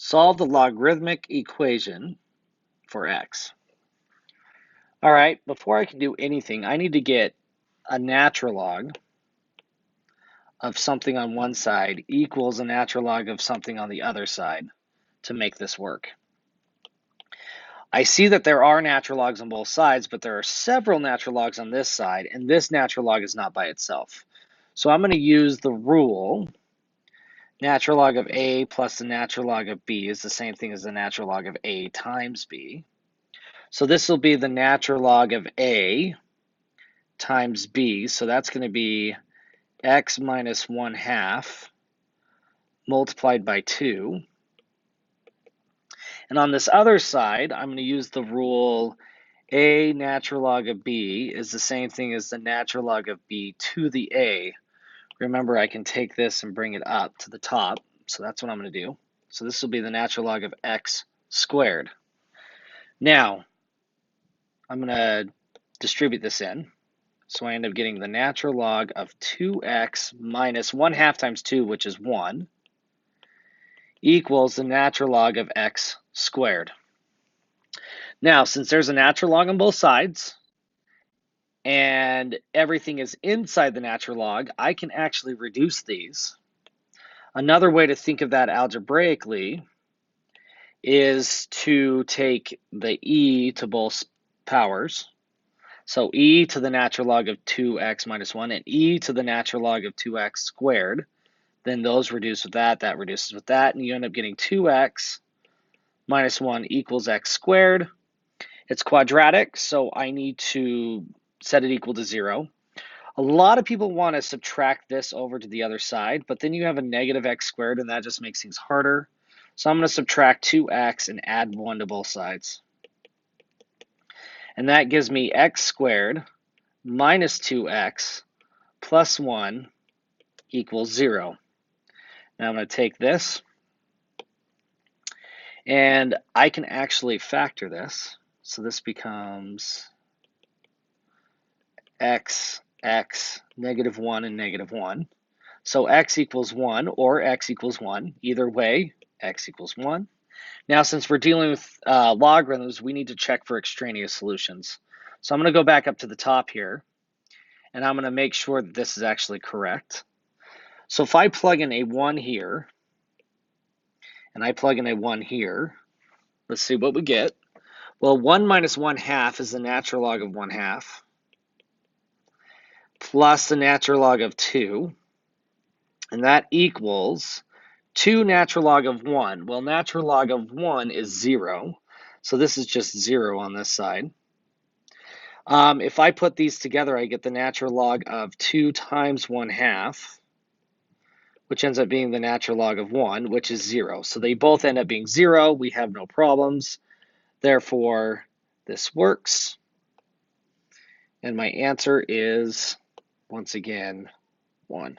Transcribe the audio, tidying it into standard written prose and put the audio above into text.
Solve the logarithmic equation for x. All right, before I can do anything, I need to get a natural log of something on one side equals a natural log of something on the other side to make this work. I see that there are natural logs on both sides, but there are several natural logs on this side, and this natural log is not by itself. So I'm going to use the rule natural log of a plus the natural log of b is the same thing as the natural log of a times b. So this will be the natural log of a times b. So that's going to be x minus 1/2 multiplied by 2. And on this other side, I'm going to use the rule a natural log of b is the same thing as the natural log of b to the a. Remember, I can take this and bring it up to the top. So that's what I'm going to do. So this will be the natural log of x squared. Now, I'm going to distribute this in. So I end up getting the natural log of 2x minus 1/2 times 2, which is 1, equals the natural log of x squared. Now, since there's a natural log on both sides, and everything is inside the natural log, I can actually reduce these. Another way to think of that algebraically is to take the e to both powers. So e to the natural log of 2x minus 1 and e to the natural log of 2x squared. Then those reduce with that reduces with that, and you end up getting 2x minus 1 equals x squared. It's quadratic, so I need to set it equal to 0. A lot of people want to subtract this over to the other side, but then you have a negative x squared, and that just makes things harder. So I'm going to subtract 2x and add 1 to both sides. And that gives me x squared minus 2x plus 1 equals 0. Now I'm going to take this, and I can actually factor this. So this becomes x, negative 1, and negative 1. So x equals 1 or x equals 1. Either way, x equals 1. Now, since we're dealing with logarithms, we need to check for extraneous solutions. So I'm going to go back up to the top here, and I'm going to make sure that this is actually correct. So if I plug in a 1 here, and I plug in a 1 here, let's see what we get. Well, 1 minus 1/2 is the natural log of 1/2 plus the natural log of 2, and that equals 2 natural log of 1. Well, natural log of 1 is 0, so this is just 0 on this side. If I put these together, I get the natural log of 2 times 1/2, which ends up being the natural log of 1, which is 0. So they both end up being 0. We have no problems. Therefore, this works. And my answer is, once again, 1.